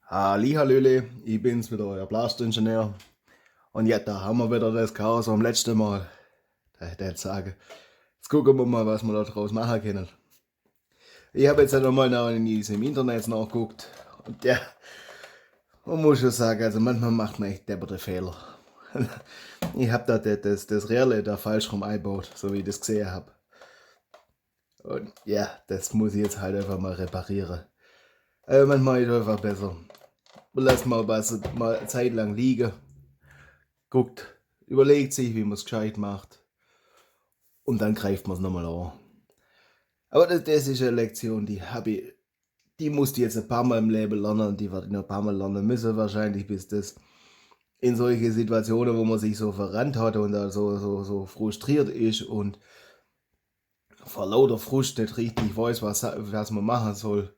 Hallihallöle, ich bin's wieder, euer Blastingenieur. Und ja, da haben wir wieder das Chaos vom letzten Mal. Der jetzt sagen, jetzt gucken wir mal, was wir da draus machen können. Ich habe jetzt nochmal in diesem Internet nachgeguckt. Und ja, man muss schon sagen, also manchmal macht man echt depperte Fehler. Ich habe da das Relais da falsch rum eingebaut, so wie ich das gesehen habe. Und ja, das muss ich jetzt halt einfach mal reparieren. Manchmal ist es einfach besser. Man lässt mal was mal eine Zeit lang liegen, guckt, überlegt sich, wie man es gescheit macht und dann greift man es nochmal an. Aber das ist eine Lektion, die musste ich jetzt ein paar Mal im Leben lernen, die werde ich noch ein paar Mal lernen müssen wahrscheinlich, bis das in solche Situationen, wo man sich so verrannt hat und da so frustriert ist und vor lauter Frust nicht richtig weiß, was man machen soll,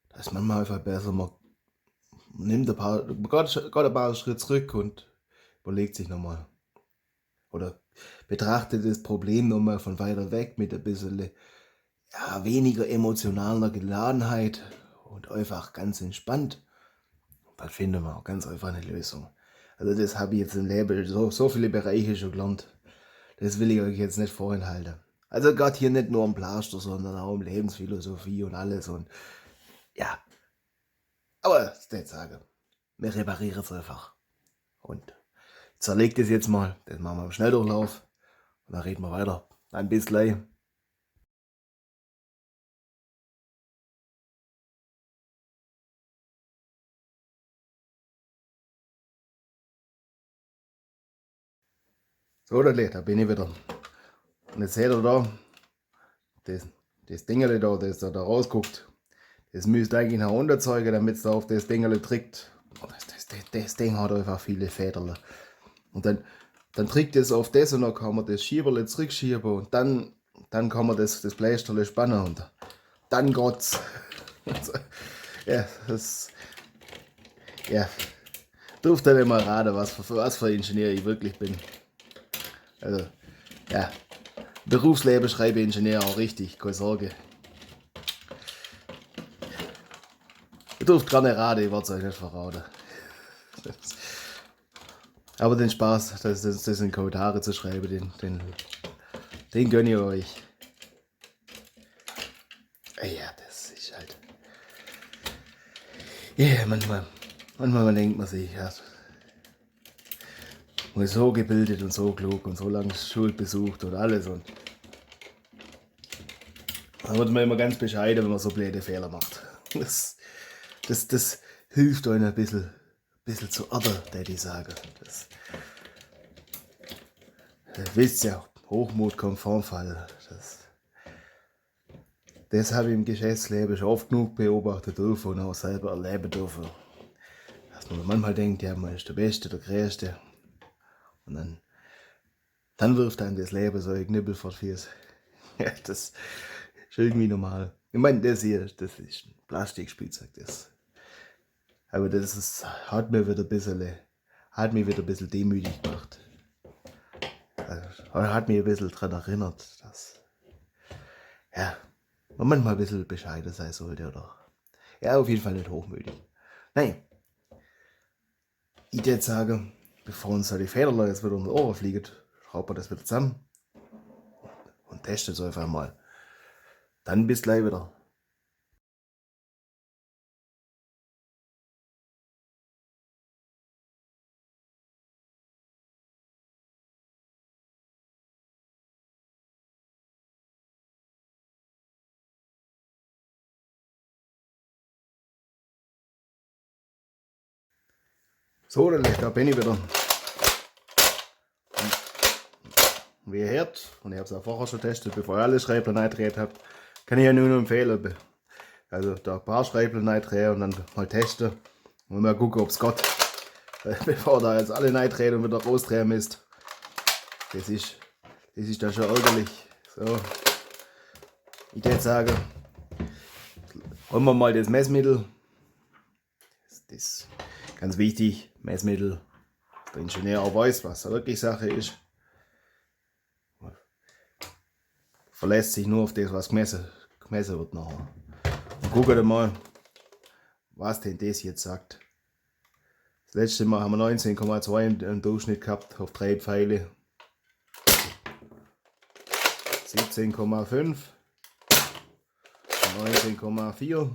da ist manchmal einfach besser, man geht ein paar Schritte zurück und überlegt sich nochmal. Oder betrachtet das Problem nochmal von weiter weg mit ein bisschen weniger emotionaler Geladenheit und einfach ganz entspannt. Dann finden wir auch ganz einfach eine Lösung. Also das habe ich jetzt im Leben so viele Bereiche schon gelernt. Das will ich euch jetzt nicht vorenthalten. Also gerade hier nicht nur um Plaster, sondern auch um Lebensphilosophie und alles. Und ja, aber das ist nicht sagen. Wir reparieren es einfach. Und zerlegt es jetzt mal. Das machen wir im Schnelldurchlauf. Und dann reden wir weiter. Dann bis gleich. So, da bin ich wieder. Und jetzt seht ihr da, das Dingerle da, das da rausguckt. Das müsst ihr eigentlich nach unten zeigen, damit es da auf das Dingerle drückt. Das Ding hat einfach viele Federle. Und dann drückt es auf das und dann kann man das Schieberle zurückschieben und dann kann man das Bleisterle spannen und dann geht's. Ja, ja, dürft ihr mal raten, was für Ingenieur ich wirklich bin. Also, ja, Berufsleben schreibe Ingenieur auch richtig, keine Sorge. Ihr dürft gerne raten, ich werde es euch nicht verraten. Aber den Spaß, das in Kommentare zu schreiben, den gönne ich euch. Ja, das ist halt. Ja, manchmal denkt man sich, ja, man ist so gebildet und so klug und so lange Schule besucht und alles und dann wird man immer ganz bescheiden, wenn man so blöde Fehler macht. Das hilft euch ein bisschen zu erden, würde ich sagen. Ihr wisst ja, Hochmut kommt vorm Fall. Das habe ich im Geschäftsleben schon oft genug beobachten dürfen und auch selber erleben dürfen. Dass man manchmal denkt, ja, man ist der Beste, der Größte. Und dann wirft einem das Leben so ein Knüppel vor die Füße. Ja, das ist irgendwie normal. Ich meine, das hier, das ist ein Plastikspielzeug. Aber hat mich wieder ein bisschen demütig gemacht. Hat mich ein bisschen daran erinnert, dass ja, man manchmal ein bisschen bescheiden sein sollte, oder? Ja, auf jeden Fall nicht hochmütig. Nein, ich würde jetzt sagen, bevor uns die Federle jetzt wieder um die Ohren fliegen, schrauben wir das wieder zusammen und testen es einfach mal. Dann bis gleich wieder. So, da bin ich wieder. Wie ihr hört, und ich habe es auch vorher schon getestet, bevor ich alle Schräubler reingedreht habe, kann ich ja nur empfehlen. Also da ein paar Schräubler reindrehen und dann mal testen und mal gucken, ob es geht. Bevor da jetzt alle reindrehen und wieder rausdrehen müsst. Das ist dann schon ärgerlich. So. Ich würde sagen, holen wir mal das Messmittel. Das ist ganz wichtig, Messmittel. Der Ingenieur auch weiß, was da wirklich Sache ist. Verlässt sich nur auf das, was gemessen wird nachher. Und guckt mal, was denn das jetzt sagt. Das letzte Mal haben wir 19,2 im Durchschnitt gehabt auf 3 Pfeile. 17,5, 19,4.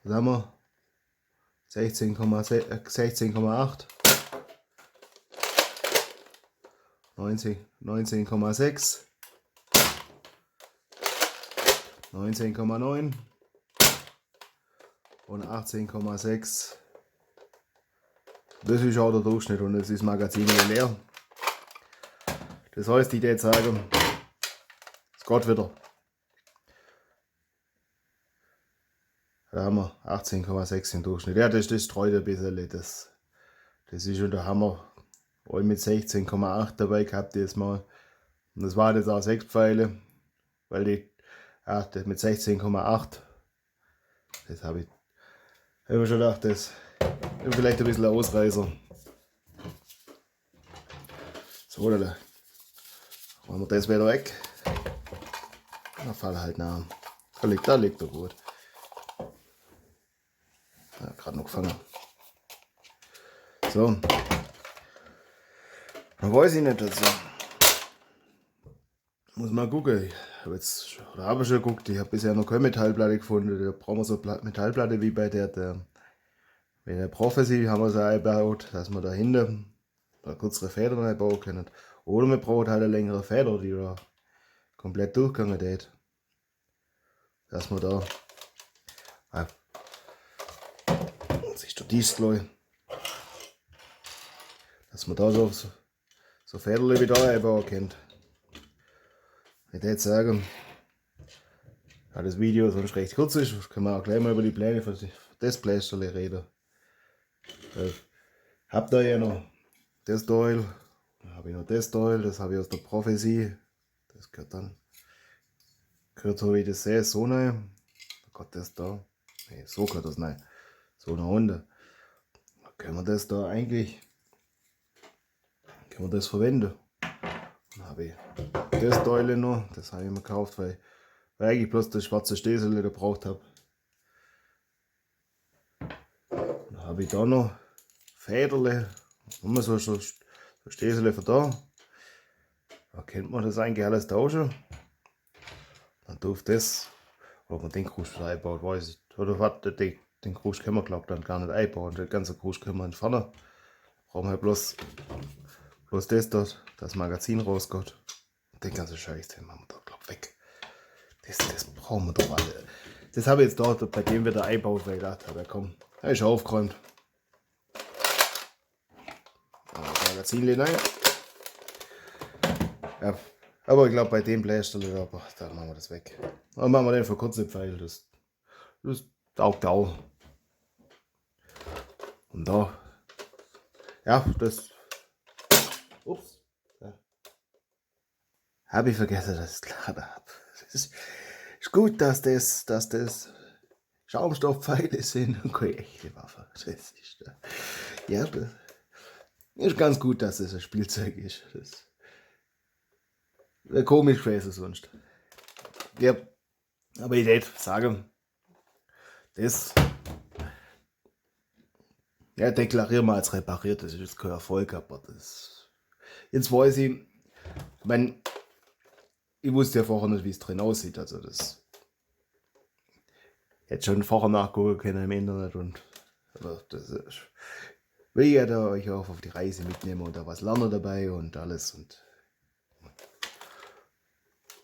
Was haben wir? 16,8, 19,6, 19,9 und 18,6. Das ist auch der Durchschnitt und jetzt ist das Magazin leer. Das heißt, ich würde sagen, es geht wieder. Da haben wir 18,6 im Durchschnitt. Ja, das streut ein bisschen. Das ist schon der Hammer. All mit 16,8 dabei gehabt jetzt mal. Und das waren jetzt auch 6 Pfeile. Weil das mit 16,8. Das habe ich schon gedacht, das ist vielleicht ein bisschen ein Ausreißer. So, dann machen wir das wieder weg. Da fällt halt nach. Da liegt er gut. Ja, gerade noch gefangen. So. Dann weiß ich nicht dazu. Muss mal gucken. Ich habe schon geguckt. Ich habe bisher noch keine Metallplatte gefunden. Da brauchen wir so eine Metallplatte wie bei der Prophecy. Haben wir sie eingebaut, dass wir da hinten kürzere Federn einbauen können. Oder wir brauchen halt eine längere Feder, die da komplett durchgegangen geht. Dass wir da sich der Display, dass man da so Federle wieder einbauen kann. Ich würde jetzt sagen, da das Video sonst recht kurz ist, können wir auch gleich mal über die Pläne für das Blästerle reden. Ich habe da ja noch das Teil, dann habe ich noch das Teil, das habe ich aus der Prophecy. Das gehört so wie das sehe, so rein. Gott, das da. Nee, so gehört das rein. So nach unten. Dann können wir das da eigentlich verwenden. Dann habe ich das Teil noch, das habe ich mir gekauft, weil ich eigentlich bloß das schwarze Stesel gebraucht habe. Dann habe ich da noch Federle, immer so Stesel von da. Da kennt man das eigentlich alles tauschen. Dann darf das, ob man den Krusch einbaut, weiß ich. Oder was, den Krusch können wir glaubt dann gar nicht einbauen. Den ganzen Krusch können wir entfernen. Brauchen wir bloß das dort, das Magazin rausgeht. Den ganzen Scheiß, den machen wir da glaub weg. Das brauchen wir doch alle. Das habe ich jetzt dort bei dem wieder eingebaut, weil ich gedacht habe, komm, da ist aufgeräumt. Das Magazin rein. Ja, aber ich glaube bei dem Blästerle, da machen wir das weg. Dann machen wir den für kurze Pfeil. Das taugt auch. Und da, ja, das. Ups. Ja. Habe ich vergessen, dass ich es geladen habe. Ist gut, dass das Schaumstoffpfeile sind und keine echte Waffe. Das ist, ja, das ist ganz gut, dass das ein Spielzeug ist. Das wäre komisch gewesen sonst. Ja, aber ich würde sagen, das ja, deklarieren wir als repariert, das ist jetzt kein Erfolg, aber das. Jetzt weiß ich wusste ja vorher nicht, wie es drin aussieht, also das. Ich hätte schon vorher nachgucken können im Internet und das ist, will ja da euch auch auf die Reise mitnehmen und da was lernen dabei und alles und.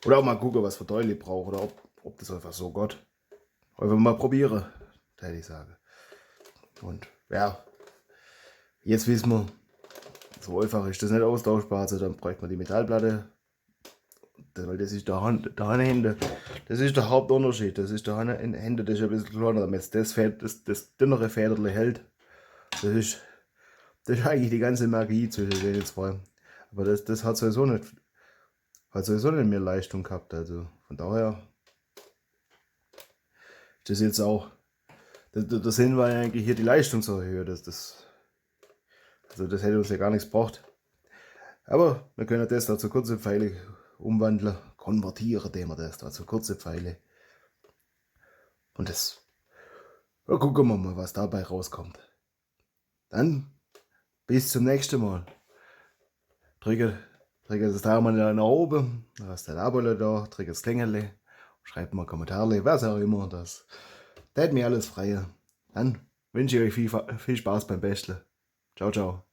Oder auch mal gucken, was für Teile ich brauche oder ob das einfach so geht. Einfach mal probieren, würde ich sagen. Und ja, jetzt wissen wir, so einfach ist das nicht austauschbar, also dann bräuchte man die Metallplatte. Weil das ist der Hände. Das ist der Hauptunterschied. Das ist der Hände, das ist ein bisschen kleiner, damit das dünnere Federle hält. Das ist eigentlich die ganze Magie zwischen den zwei. Aber das hat sowieso nicht mehr Leistung gehabt. Also von daher ist das jetzt auch. Der Sinn war ja eigentlich hier die Leistung zu erhöhen. Also das hätte uns ja gar nichts gebracht. Aber wir können das da zu kurze Pfeile umwandeln. konvertieren, dem wir das, also kurze Pfeile. Und das, ja, gucken wir mal, was dabei rauskommt. Dann bis zum nächsten Mal. Drücke das Daumen nach oben, lasst ein Abo da, drücke das Klingeln, schreibt mal Kommentare, was auch immer. Das tät mir alles freie. Dann wünsche ich euch viel Spaß beim Basteln. Ciao, ciao.